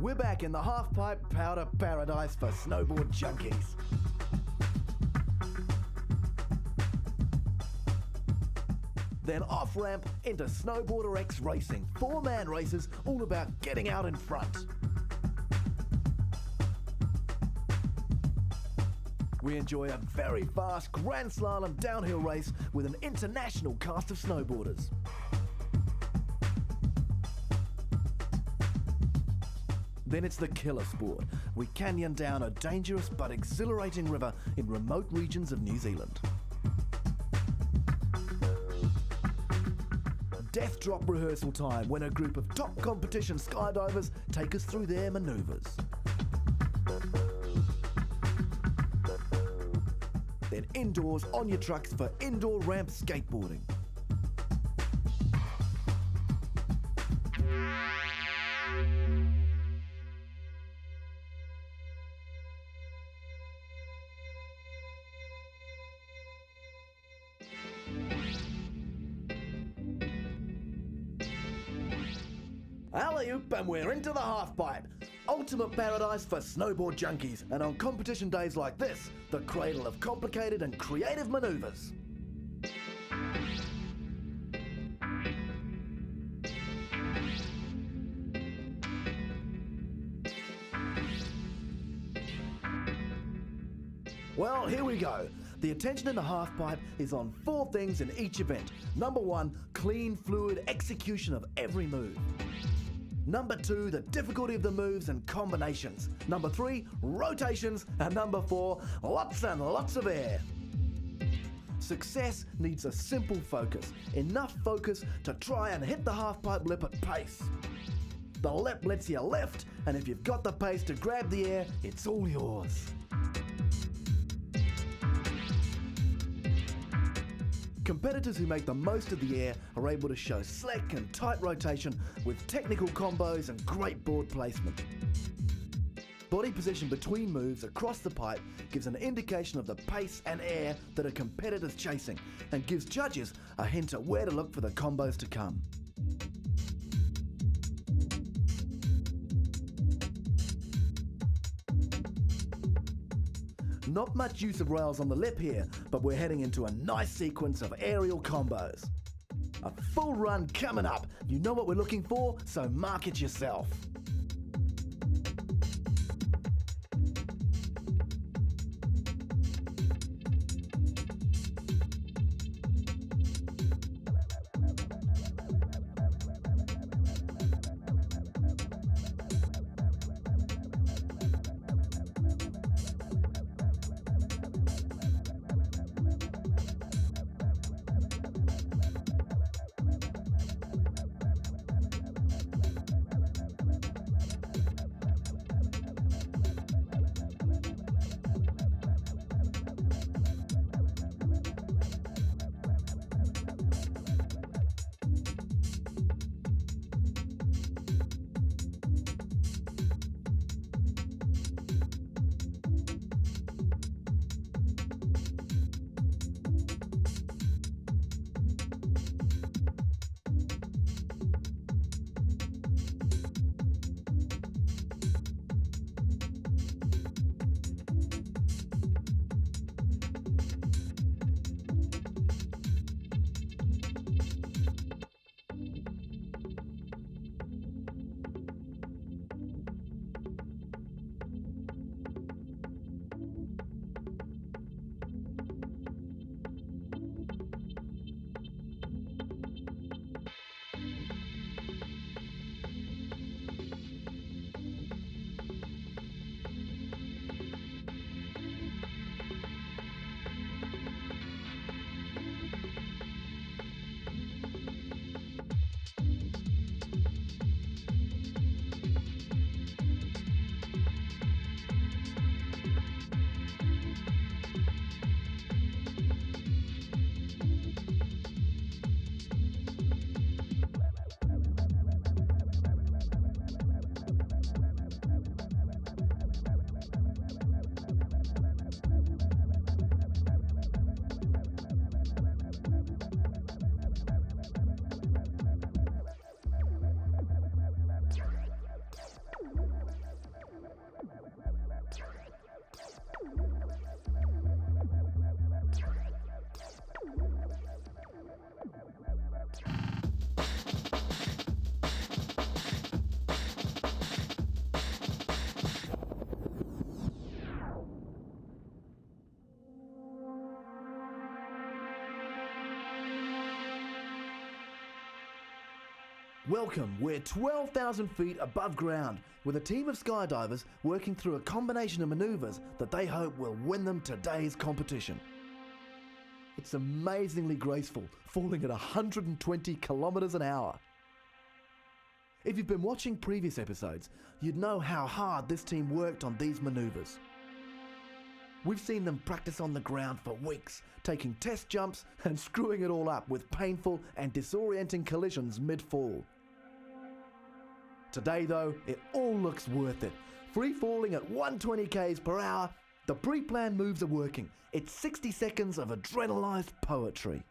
We're back in the half-pipe powder paradise for snowboard junkies. Then off-ramp into Snowboarder X Racing. 4-man races all about getting out in front. We enjoy a very fast Grand Slalom downhill race with an international cast of snowboarders. Then it's the killer sport. We canyon down a dangerous but exhilarating river in remote regions of New Zealand. Death drop rehearsal time when a group of top competition skydivers take us through their manoeuvres. Then indoors on your trucks for indoor ramp skateboarding. Alley-oop, and we're into the half-pipe. Ultimate paradise for snowboard junkies, and on competition days like this, the cradle of complicated and creative manoeuvres. Well, here we go. The attention in the half-pipe is on 4 things in each event. Number 1, clean, fluid execution of every move. Number 2, the difficulty of the moves and combinations. Number 3, rotations. And number 4, lots and lots of air. Success needs a simple focus. Enough focus to try and hit the half-pipe lip at pace. The lip lets you lift, and if you've got the pace to grab the air, it's all yours. Competitors who make the most of the air are able to show slick and tight rotation with technical combos and great board placement. Body position between moves across the pipe gives an indication of the pace and air that a competitor's chasing and gives judges a hint at where to look for the combos to come. Not much use of rails on the lip here, but we're heading into a nice sequence of aerial combos. A full run coming up. You know what we're looking for, so mark it yourself. Welcome, we're 12,000 feet above ground with a team of skydivers working through a combination of maneuvers that they hope will win them today's competition. It's amazingly graceful, falling at 120 kilometers an hour. If you've been watching previous episodes, you'd know how hard this team worked on these maneuvers. We've seen them practice on the ground for weeks, taking test jumps and screwing it all up with painful and disorienting collisions mid-fall. Today though, it all looks worth it. Free falling at 120 k's per hour, the pre-planned moves are working. It's 60 seconds of adrenalized poetry.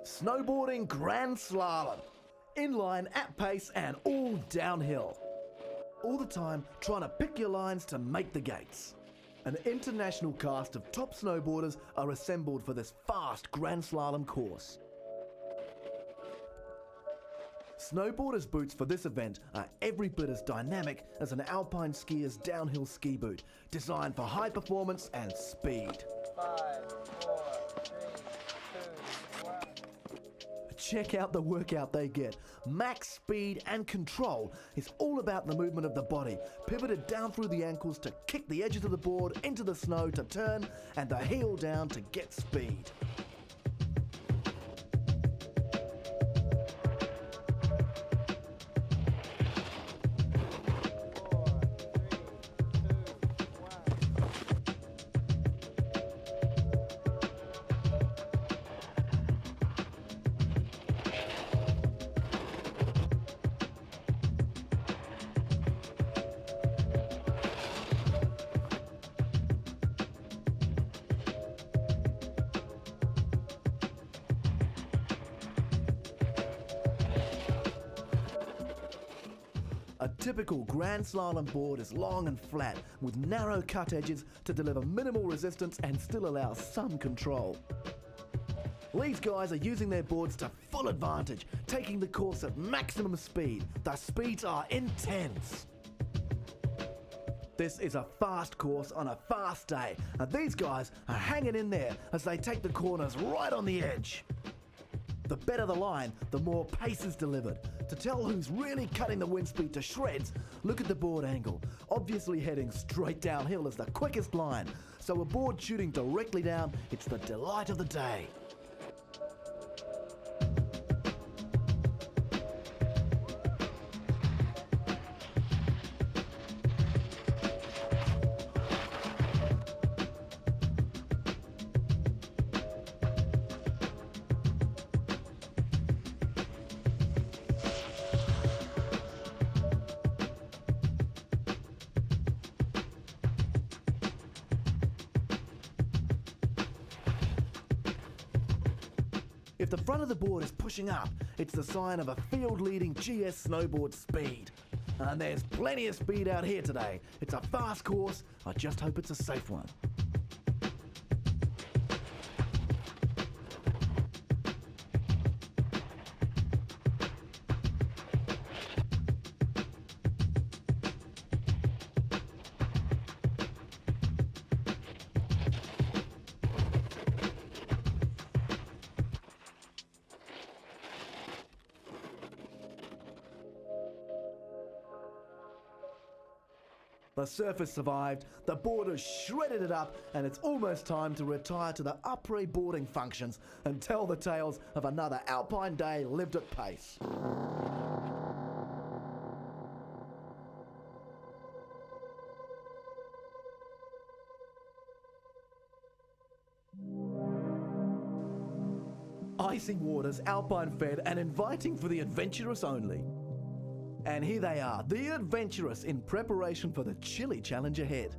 Snowboarding Grand Slalom. Inline, at pace and all downhill. All the time trying to pick your lines to make the gates. An international cast of top snowboarders are assembled for this fast Grand Slalom course. Snowboarders' boots for this event are every bit as dynamic as an alpine skier's downhill ski boot, designed for high performance and speed. 5, 4, 3, 2, 1. Check out the workout they get. Max speed and control is all about the movement of the body, pivoted down through the ankles to kick the edges of the board into the snow to turn, and the heel down to get speed. A typical Grand Slalom board is long and flat, with narrow cut edges to deliver minimal resistance and still allow some control. These guys are using their boards to full advantage, taking the course at maximum speed. The speeds are intense. This is a fast course on a fast day, and these guys are hanging in there as they take the corners right on the edge. The better the line, the more pace is delivered. To tell who's really cutting the wind speed to shreds, look at the board angle. Obviously heading straight downhill is the quickest line, so a board shooting directly down, it's the delight of the day. If the front of the board is pushing up, it's the sign of a field-leading GS snowboard speed. And there's plenty of speed out here today. It's a fast course, I just hope it's a safe one. The surface survived, the boarders shredded it up, and it's almost time to retire to the après-boarding functions and tell the tales of another alpine day lived at pace. Icy waters, alpine fed, and inviting for the adventurous only. And here they are, the adventurous in preparation for the chilly challenge ahead.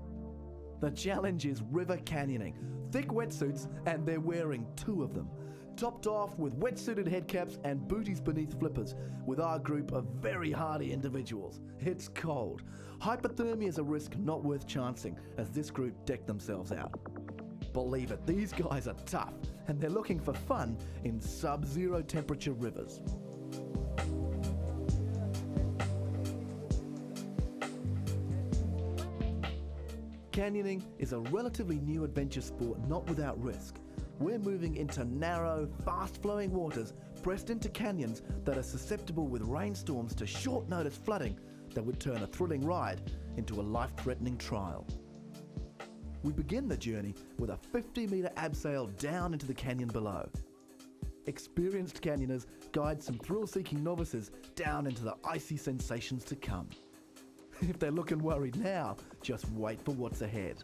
The challenge is river canyoning, thick wetsuits, and they're wearing 2 of them. Topped off with wetsuited headcaps and booties beneath flippers, with our group of very hardy individuals. It's cold. Hypothermia is a risk not worth chancing, as this group deck themselves out. Believe it, these guys are tough, and they're looking for fun in sub-zero temperature rivers. Canyoning is a relatively new adventure sport not without risk. We're moving into narrow, fast-flowing waters pressed into canyons that are susceptible with rainstorms to short-notice flooding that would turn a thrilling ride into a life-threatening trial. We begin the journey with a 50-metre abseil down into the canyon below. Experienced canyoners guide some thrill-seeking novices down into the icy sensations to come. If they're looking worried now, just wait for what's ahead.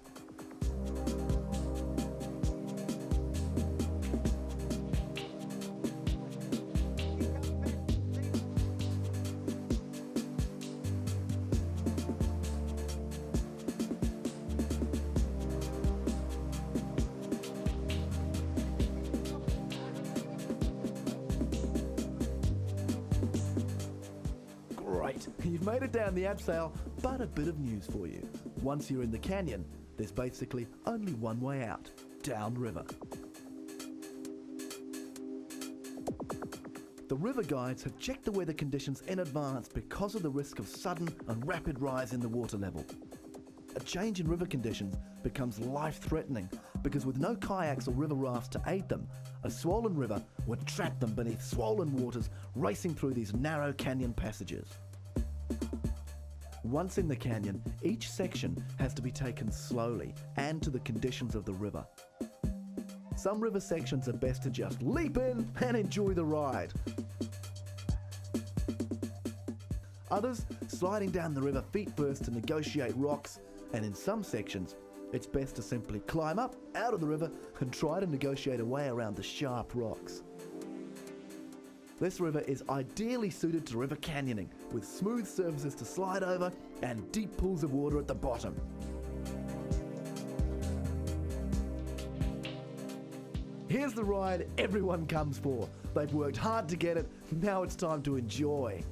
Great, you've made it down the abseil, but a bit of news for you. Once you're in the canyon, there's basically only one way out, downriver. The river guides have checked the weather conditions in advance because of the risk of sudden and rapid rise in the water level. A change in river conditions becomes life-threatening because with no kayaks or river rafts to aid them, a swollen river would trap them beneath swollen waters racing through these narrow canyon passages. Once in the canyon, each section has to be taken slowly and to the conditions of the river. Some river sections are best to just leap in and enjoy the ride. Others, sliding down the river feet first to negotiate rocks, and in some sections, it's best to simply climb up out of the river and try to negotiate a way around the sharp rocks. This river is ideally suited to river canyoning, with smooth surfaces to slide over and deep pools of water at the bottom. Here's the ride everyone comes for. They've worked hard to get it, now it's time to enjoy.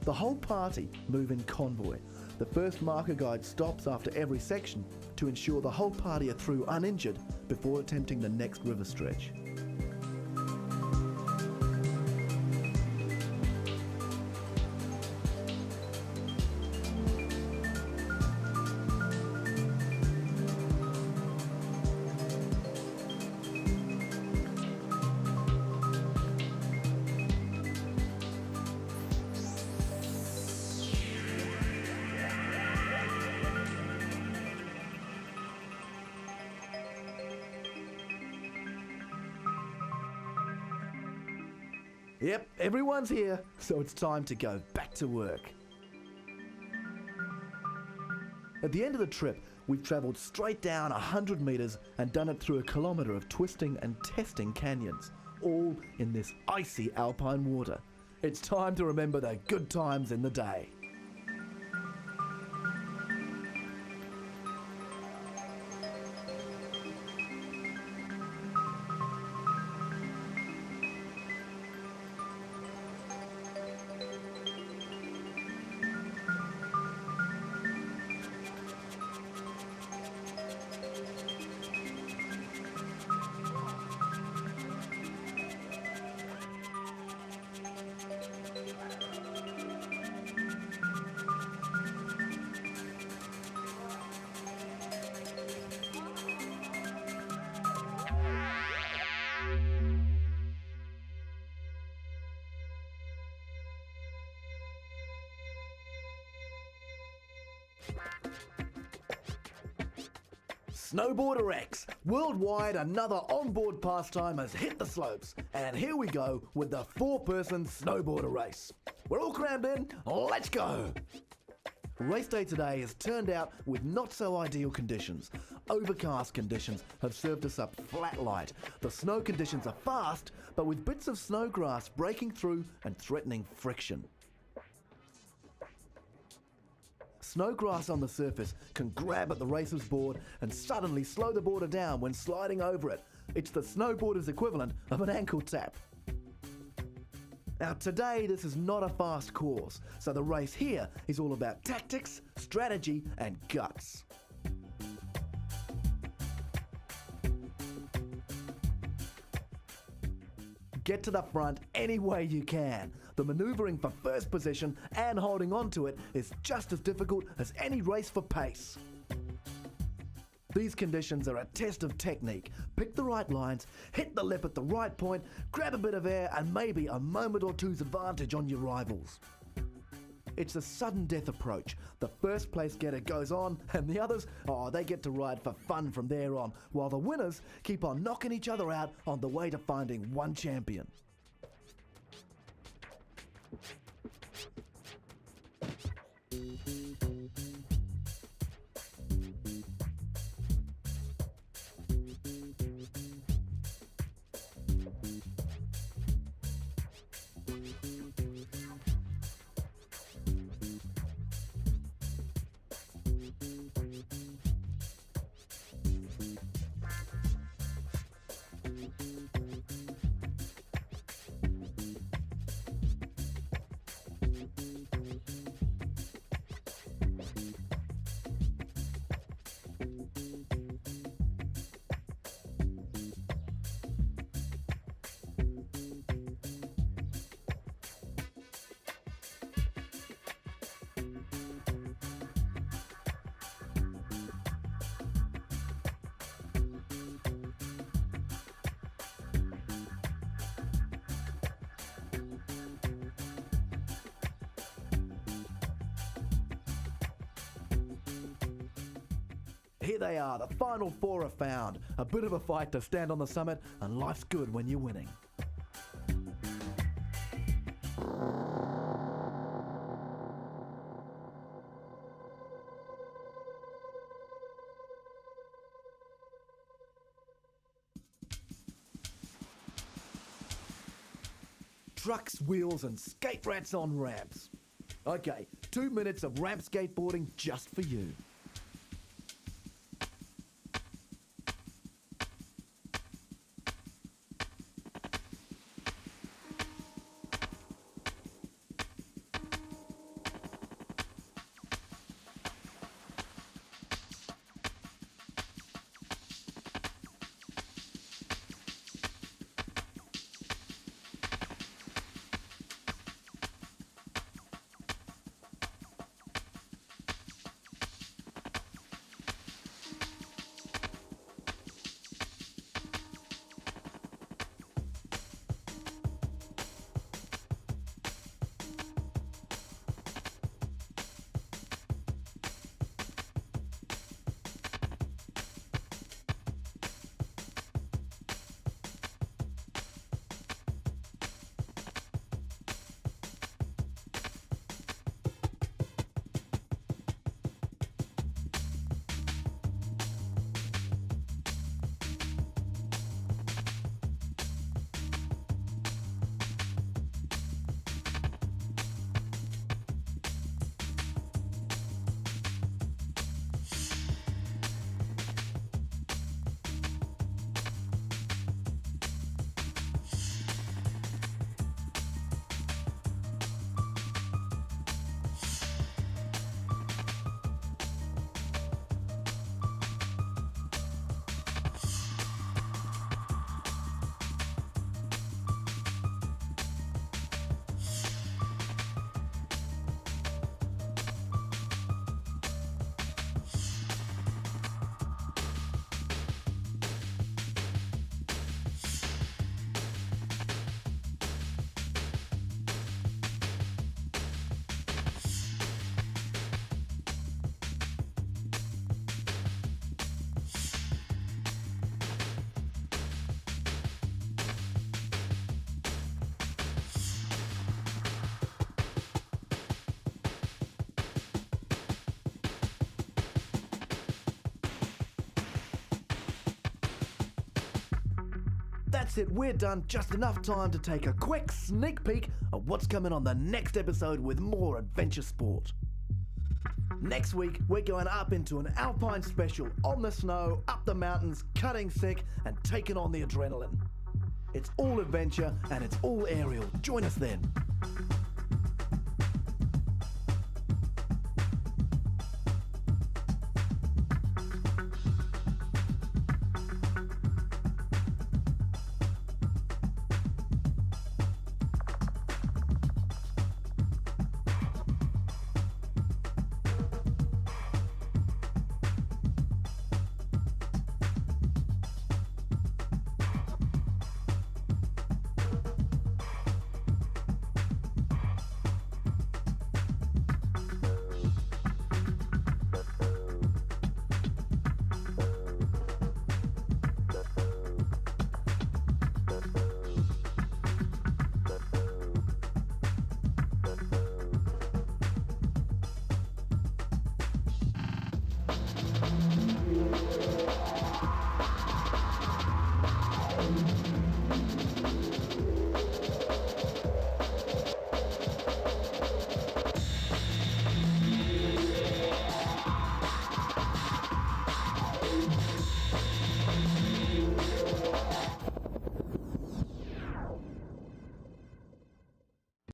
The whole party move in convoy. The first marker guide stops after every section to ensure the whole party are through uninjured before attempting the next river stretch. Yep, everyone's here, so it's time to go back to work. At the end of the trip, we've travelled straight down 100 metres and done it through a kilometre of twisting and testing canyons, all in this icy alpine water. It's time to remember the good times in the day. Snowboarder X. Worldwide, another onboard pastime has hit the slopes. And here we go with the 4-person snowboarder race. We're all crammed in, let's go! Race day today has turned out with not so ideal conditions. Overcast conditions have served us up flat light. The snow conditions are fast, but with bits of snowgrass breaking through and threatening friction. Snowgrass on the surface can grab at the racer's board and suddenly slow the boarder down when sliding over it. It's the snowboarder's equivalent of an ankle tap. Now today this is not a fast course, so the race here is all about tactics, strategy and guts. Get to the front any way you can. The manoeuvring for first position and holding on to it is just as difficult as any race for pace. These conditions are a test of technique. Pick the right lines, hit the lip at the right point, grab a bit of air and maybe a moment or two's advantage on your rivals. It's a sudden death approach. The first place getter goes on and the others, they get to ride for fun from there on, while the winners keep on knocking each other out on the way to finding one champion. Here they are, the final 4 are found. A bit of a fight to stand on the summit, and life's good when you're winning. Trucks, wheels, and skate rats on ramps. Okay, 2 minutes of ramp skateboarding just for you. That's it, we're done. Just enough time to take a quick sneak peek of what's coming on the next episode with more adventure sport. Next week, we're going up into an alpine special, on the snow, up the mountains, cutting thick, and taking on the adrenaline. It's all adventure and it's all aerial. Join us then.